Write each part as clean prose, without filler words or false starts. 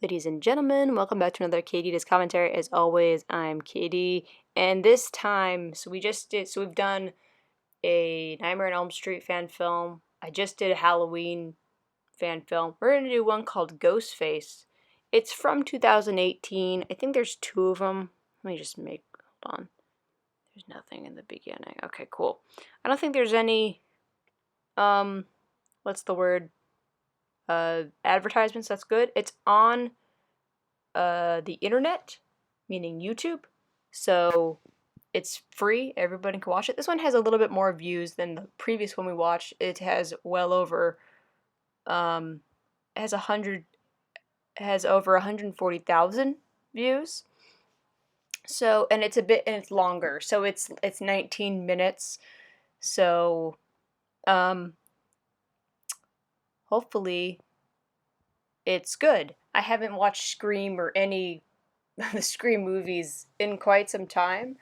Ladies and gentlemen, welcome back to another Katie Does Commentary. As always, I'm Katie, and this time, we've done a Nightmare on Elm Street fan film. I just did a Halloween fan film. We're gonna do one called Ghostface. It's from 2018. I think there's two of them. Let me just hold on. There's nothing in the beginning. Okay, cool. I don't think there's any, what's the word? Advertisements. That's good. It's on the internet, meaning YouTube. So it's free. Everybody can watch it. This one has a little bit more views than the previous one we watched. It has well over has 100 has over 140,000 views. So and it's longer. So it's 19 minutes. So hopefully it's good. I haven't watched Scream or any the Scream movies in quite some time.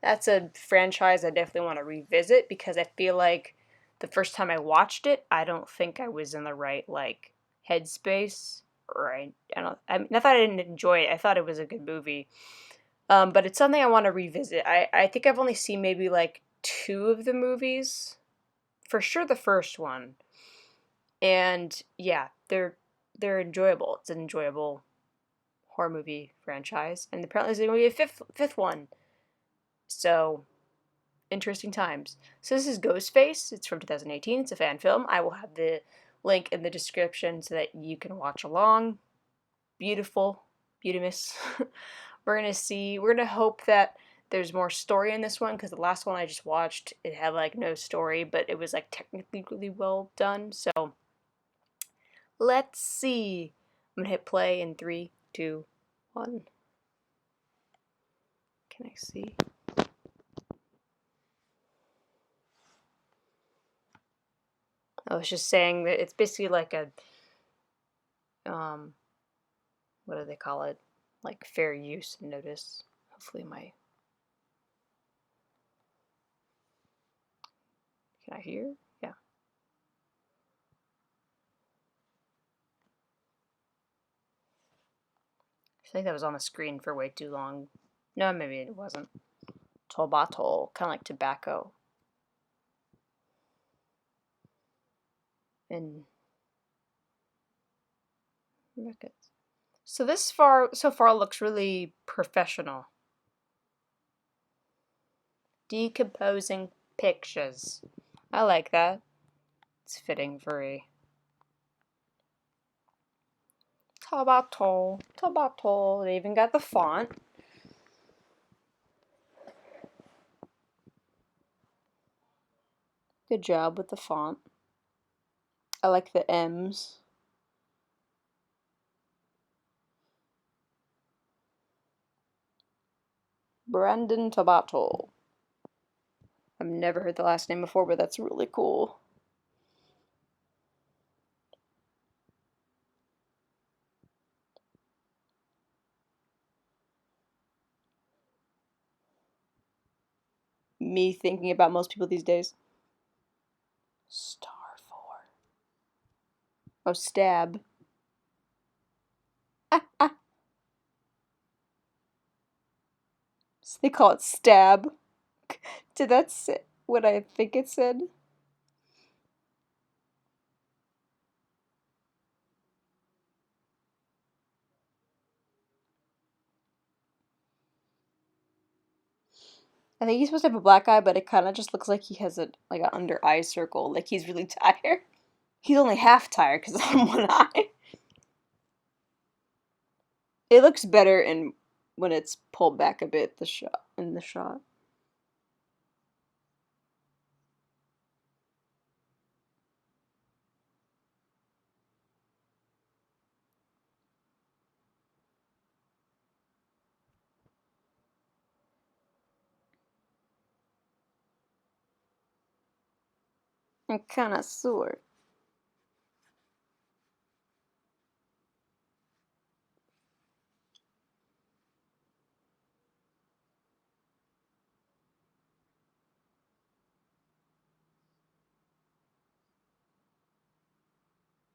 That's a franchise I definitely want to revisit because I feel like the first time I watched it, I don't think I was in the right like headspace. Or not that I didn't enjoy it. I thought it was a good movie. But it's something I want to revisit. I think I've only seen maybe like two of the movies. For sure the first one. And yeah, they're enjoyable. It's an enjoyable horror movie franchise, and apparently there's going to be a fifth one. So, interesting times. So this is Ghostface. It's from 2018. It's a fan film. I will have the link in the description so that you can watch along. Beautiful, beautimous. We're gonna hope that there's more story in this one because the last one I just watched, it had like no story, but it was like technically really well done. So let's see. I'm gonna hit play in 3, 2, 1. Can I see? I was just saying that it's basically like a, what do they call it? Like fair use notice. Hopefully can I hear? Yeah. I think that was on the screen for way too long. No, maybe it wasn't. Tolbatol, kind of like tobacco. And records. So so far looks really professional. Decomposing pictures. I like that. It's fitting for a Tolbatol. They even got the font. Good job with the font. I like the M's. Brandon Tabato. I've never heard the last name before, but that's really cool. Me thinking about most people these days. Star 4. Oh, stab. So they call it stab. Did that say what I think it said? I think he's supposed to have a black eye, but it kind of just looks like he has an under eye circle, like he's really tired. He's only half tired because on one eye. It looks better when it's pulled back a bit. The shot. I'm kind of sore.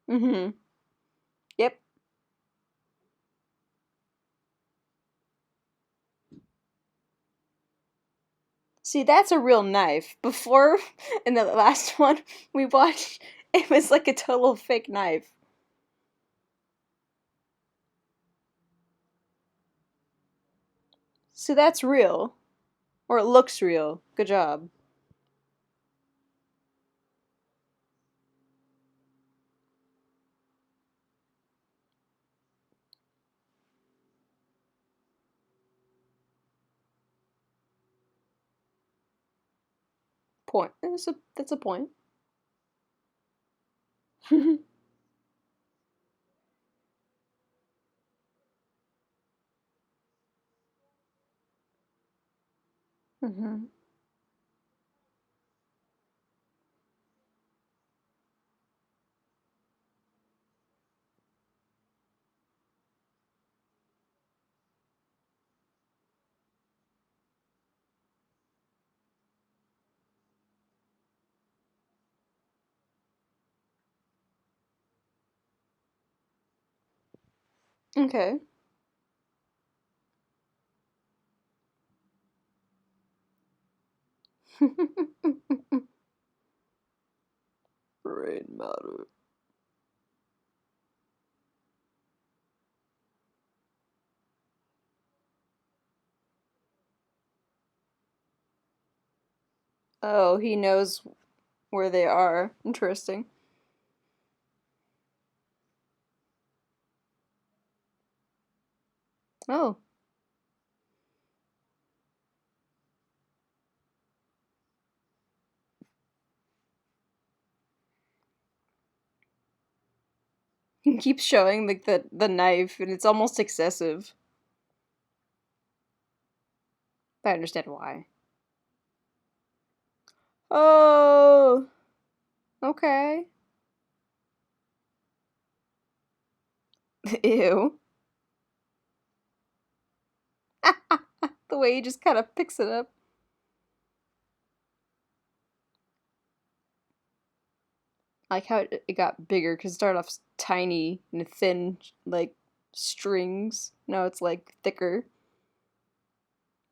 Mm-hmm. Yep. See, that's a real knife. Before, in the last one we watched, it was like a total fake knife. So that's real. Or it looks real. Good job. Point. That's a point. Hmm. Okay. Brain matter. Oh, he knows where they are. Interesting. Oh, he keeps showing like the knife, and it's almost excessive. But I understand why. Oh, okay. Ew. The way he just kind of picks it up. I like how it got bigger because it started off tiny and thin, like strings. Now it's like thicker.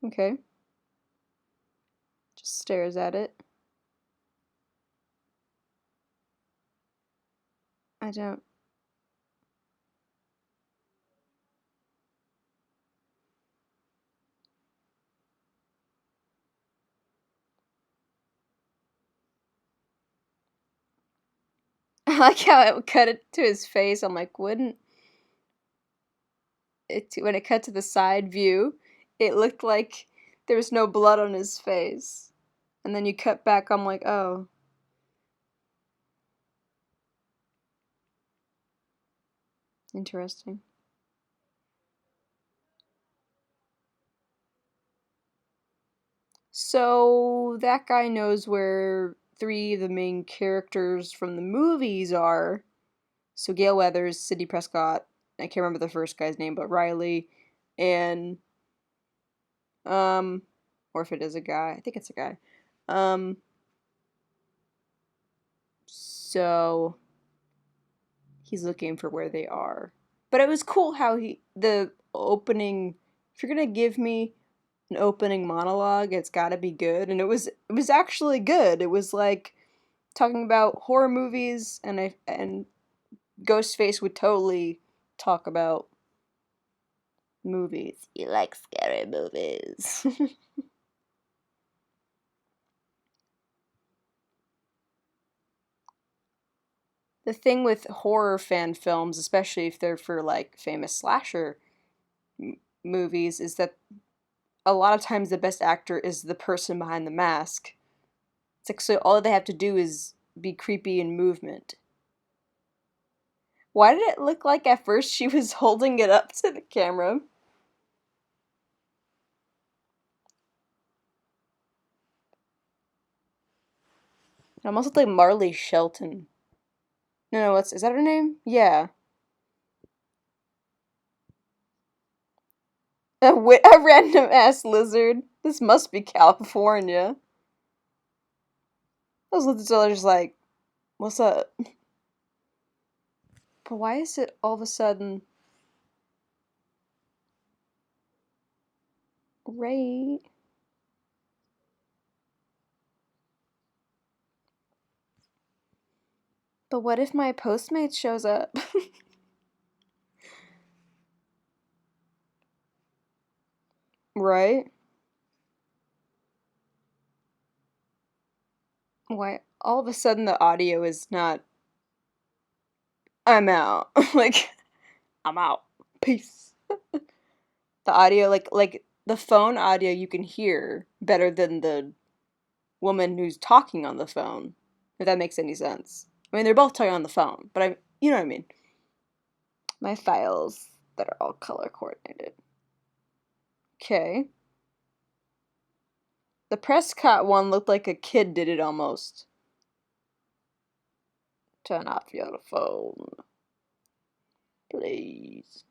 Okay. Just stares at it. I don't. I like how it cut it to his face. I'm like, wouldn't it, when it cut to the side view, it looked like there was no blood on his face. And then you cut back, I'm like, oh, interesting. So that guy knows where three of the main characters from the movies are. So Gale Weathers, Sidney Prescott, I can't remember the first guy's name, but Riley, and um, or if it is a guy, I think it's a guy. Um, so he's looking for where they are. But it was cool how the opening. If you're gonna give me an opening monologue, it's got to be good, and it was actually good. It was like talking about horror movies, and Ghostface would totally talk about movies. You like scary movies. The thing with horror fan films, especially if they're for like famous slasher movies, is that a lot of times the best actor is the person behind the mask. It's like so all they have to do is be creepy in movement. Why did it look like at first she was holding it up to the camera? It almost looked like Marley Shelton. No, no, what's is that her name? Yeah, a random ass lizard. This must be California. Those lizards are just like, what's up? But why is it all of a sudden Ray? But what if my Postmates shows up? Right? Why all of a sudden the audio is not I'm out. Like I'm out. Peace. The audio like the phone audio you can hear better than the woman who's talking on the phone. If that makes any sense. I mean, they're both talking on the phone, but you know what I mean. My files that are all color coordinated. Okay. The Prescott one looked like a kid did it almost. Turn off your phone. Please.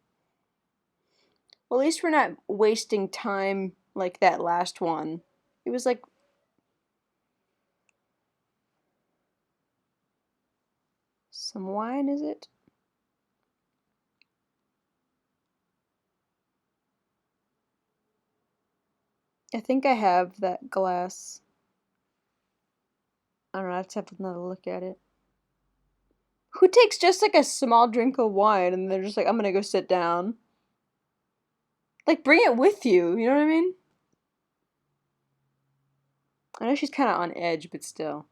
Well, at least we're not wasting time like that last one. It was like some wine, is it? I think I have that glass. I don't know, I have to have another look at it. Who takes just like a small drink of wine and they're just like, I'm gonna go sit down? Like, bring it with you, you know what I mean? I know she's kind of on edge, but still.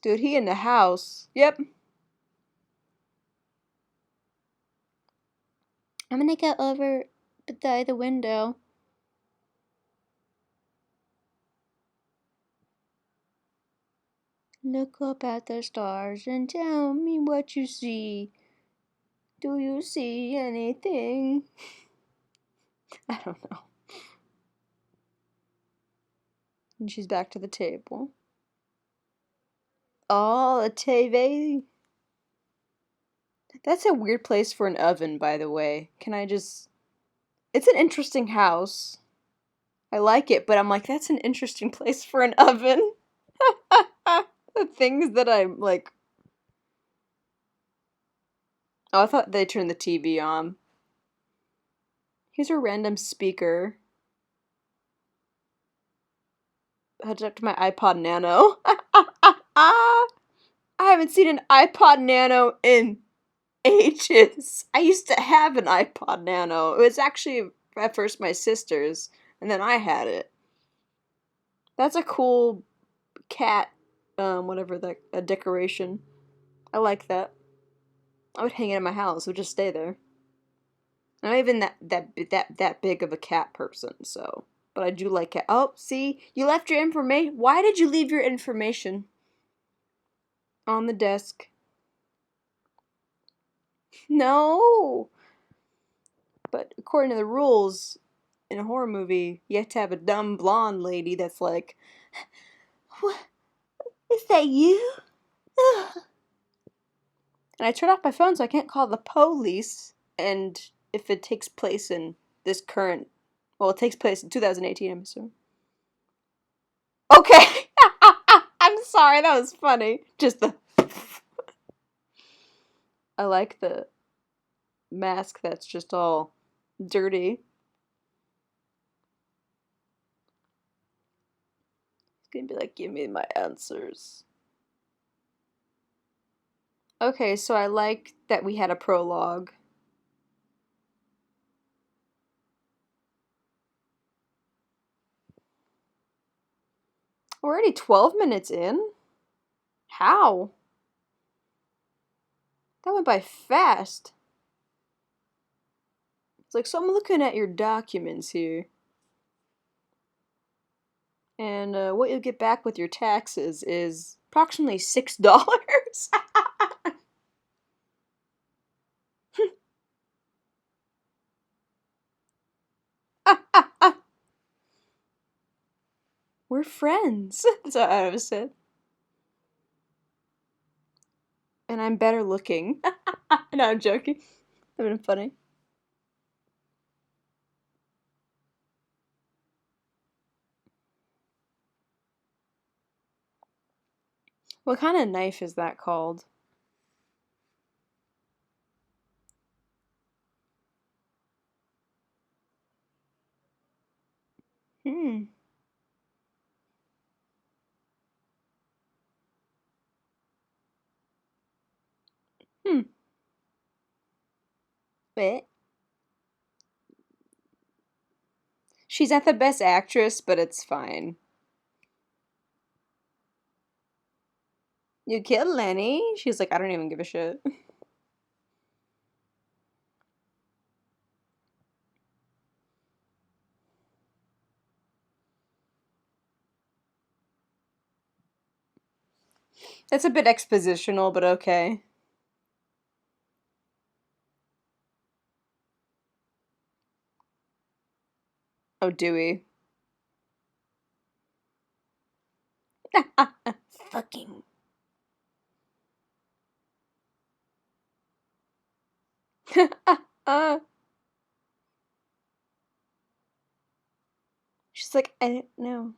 Dude, he in the house. Yep. I'm gonna go over by the window. Look up at the stars and tell me what you see. Do you see anything? I don't know. And she's back to the table. Oh, a TV. That's a weird place for an oven, by the way. Can I just. It's an interesting house. I like it, but I'm like, that's an interesting place for an oven. The things that I'm like. Oh, I thought they turned the TV on. Here's a random speaker. Hooked up to my iPod Nano. I haven't seen an iPod Nano in ages. I used to have an iPod Nano. It was actually at first my sister's, and then I had it. That's a cool cat, whatever that a decoration. I like that. I would hang it in my house. It would just stay there. I'm not even that big of a cat person, so. But I do like cat. Oh, see, you left your information. Why did you leave your information on the desk? No. But according to the rules, in a horror movie, you have to have a dumb blonde lady that's like, "What? Is that you?" And I turned off my phone so I can't call the police. And if it takes place in this current, well, it takes place in 2018, I'm assuming. Okay. I'm sorry, that was funny. Just the. I like the mask that's just all dirty. It's gonna be like, give me my answers. Okay, so I like that we had a prologue. We're already 12 minutes in? How? That went by fast. It's like, so I'm looking at your documents here. And what you'll get back with your taxes is approximately $6. We're friends. That's what I was said. And I'm better looking. No, I'm joking. That would have been funny. What kind of knife is that called? Hmm. Hmm. Wait. She's not the best actress, but it's fine. You killed Lenny? She's like, I don't even give a shit. It's a bit expositional, but okay. Oh, Dewey. Fucking. She's like, I don't know.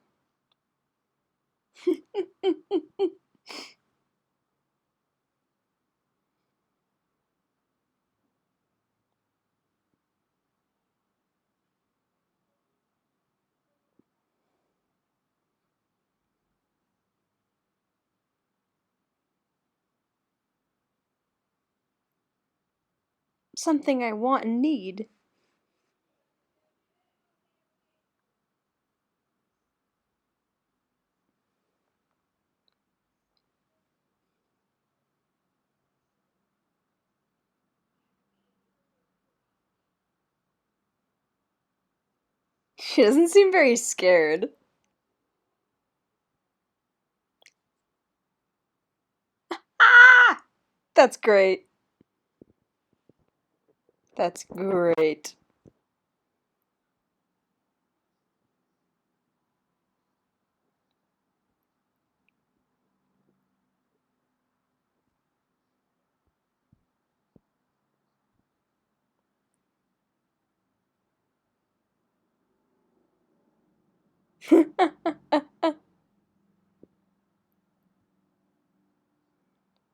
Something I want and need. She doesn't seem very scared. Ah! That's great. That's great.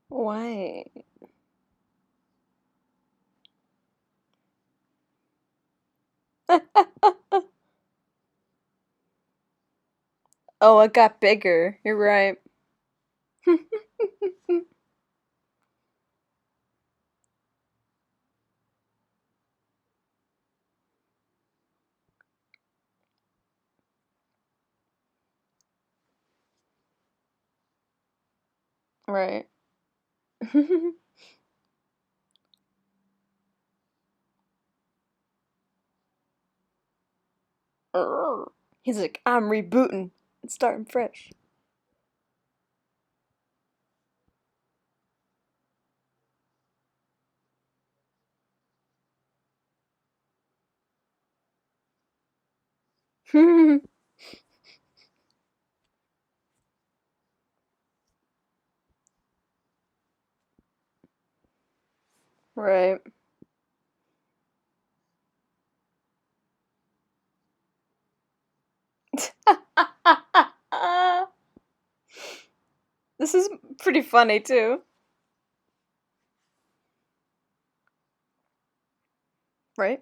Why? Oh, it got bigger. You're right. Right. Urgh. He's like, I'm rebooting and starting fresh. Right. This is pretty funny too. Right?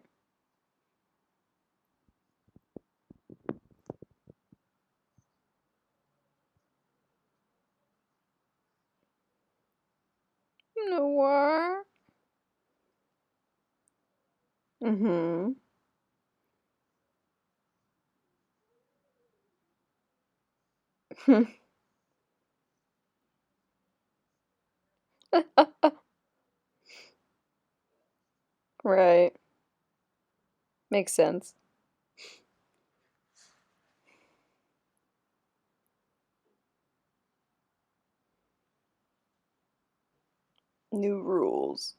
Noir. Mm-hmm. Right. Makes sense. New rules.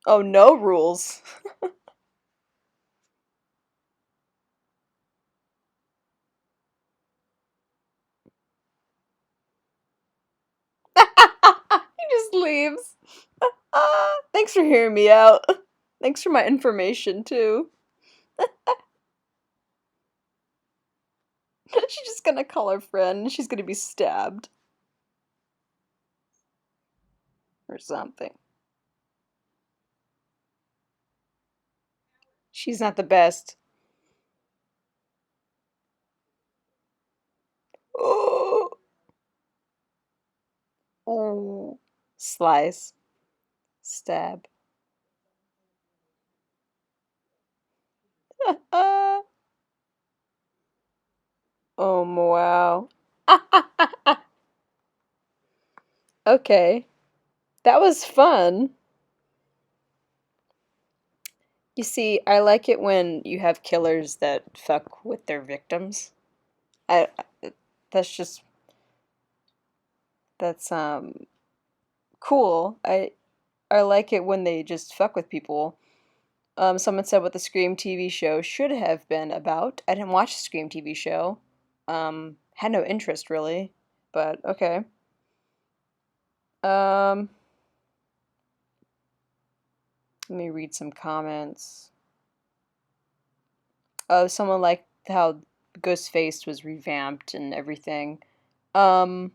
Oh, no rules. He just leaves. Thanks for hearing me out. Thanks for my information too. She's just gonna call her friend and she's gonna be stabbed or something. She's not the best. Oh, oh. Slice. Stab. Oh, wow. Okay. That was fun. You see, I like it when you have killers that fuck with their victims. That's just that's cool. I like it when they just fuck with people. Someone said what the Scream TV show should have been about. I didn't watch the Scream TV show. Had no interest really, but okay. Um, Let me read some comments. Oh, someone liked how Ghostface was revamped and everything. Um,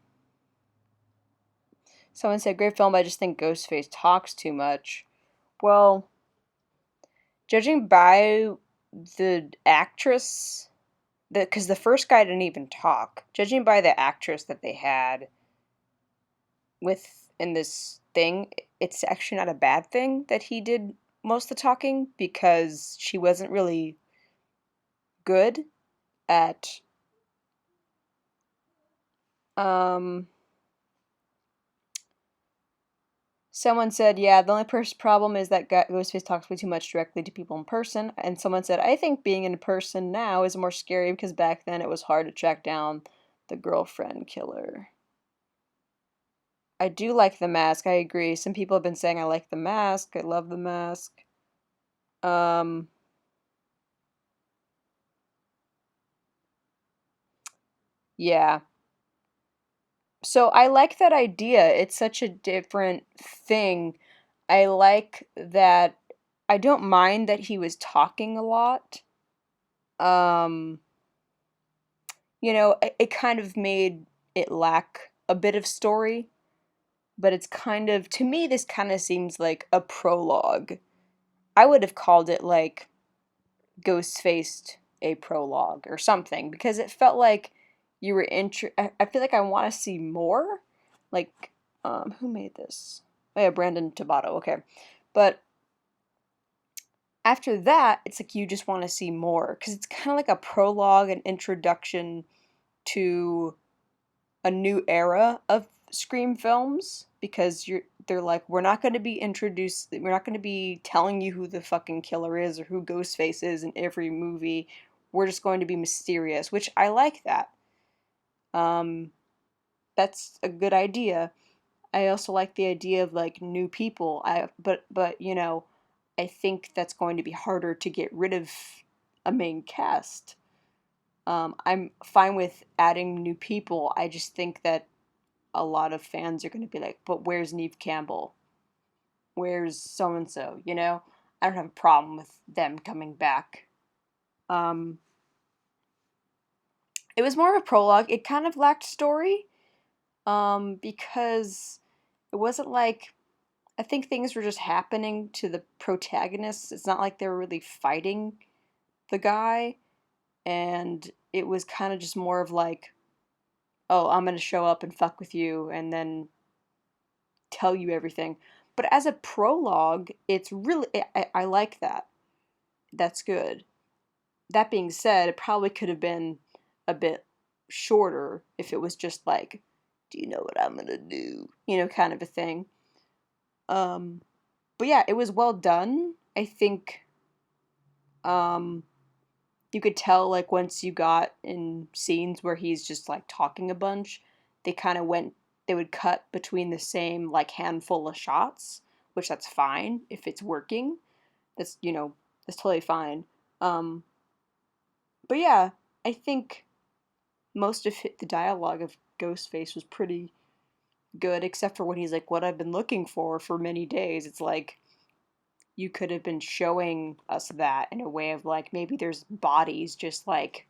Someone said great film, but I just think Ghostface talks too much. Well, judging by the actress, because the first guy didn't even talk. Judging by the actress that they had with in this thing, it's actually not a bad thing that he did most of the talking because she wasn't really good at um someone said, yeah, the only problem is that Ghostface talks way too much directly to people in person. And someone said, I think being in person now is more scary because back then it was hard to track down the girlfriend killer. I do like The Mask. I agree. Some people have been saying I like The Mask. I love The Mask. Um, yeah. So I like that idea. It's such a different thing. I like that I don't mind that he was talking a lot. Um, it kind of made it lack a bit of story, but it's kind of, to me, this kind of seems like a prologue. I would have called it like Ghostfaced a prologue or something because it felt like you were I feel like I want to see more. Like, who made this? Oh yeah, Brandon Tabato. Okay, but after that, it's like you just want to see more because it's kind of like a prologue, an introduction to a new era of Scream films because they're like we're not going to be telling you who the fucking killer is or who Ghostface is in every movie. We're just going to be mysterious, which I like that. Um that's a good idea. I also like the idea of like new people. But I think that's going to be harder to get rid of a main cast. I'm fine with adding new people. I just think that a lot of fans are going to be like, but where's Neve Campbell? Where's so and so? I don't have a problem with them coming back. Um, it was more of a prologue. It kind of lacked story because it wasn't like, I think things were just happening to the protagonists. It's not like they were really fighting the guy. And it was kind of just more of like, oh, I'm going to show up and fuck with you and then tell you everything. But as a prologue, it's really, I like that. That's good. That being said, it probably could have been a bit shorter if it was just like, do you know what I'm gonna do? Kind of a thing. Um, but yeah, it was well done. I think um, you could tell like once you got in scenes where he's just like talking a bunch, they kind of went, they would cut between the same like handful of shots, which that's fine if it's working. That's totally fine. Um, but yeah, I think most of the dialogue of Ghostface was pretty good, except for when he's like, "What I've been looking for many days." It's like you could have been showing us that in a way of like maybe there's bodies, just like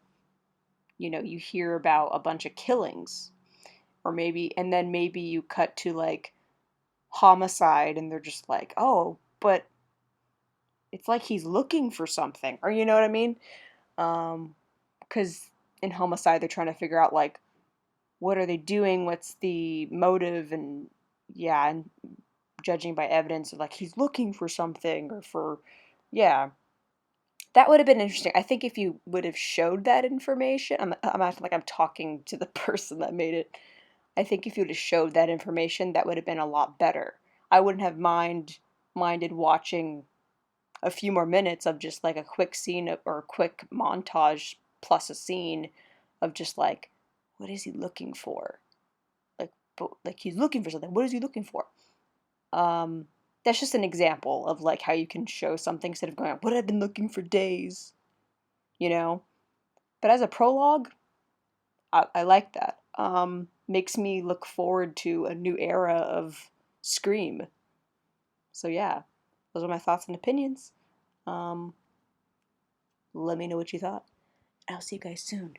you hear about a bunch of killings, or maybe and then maybe you cut to like homicide, and they're just like, "Oh, but it's like he's looking for something," or you know what I mean? Because in homicide they're trying to figure out like, what are they doing, what's the motive, and yeah, and judging by evidence of like he's looking for something or for, yeah, that would have been interesting. I think if you would have showed that information, I'm acting like I'm talking to the person that made it. I think if you would have showed that information, that would have been a lot better. I wouldn't have minded watching a few more minutes of just like a quick scene or a quick montage plus a scene of just like, what is he looking for? Like, but like he's looking for something. What is he looking for? Um, that's just an example of like how you can show something instead of going, what I've been looking for days, you know? But as a prologue, I like that. Makes me look forward to a new era of Scream. So yeah, those are my thoughts and opinions. Um, Let me know what you thought. I'll see you guys soon.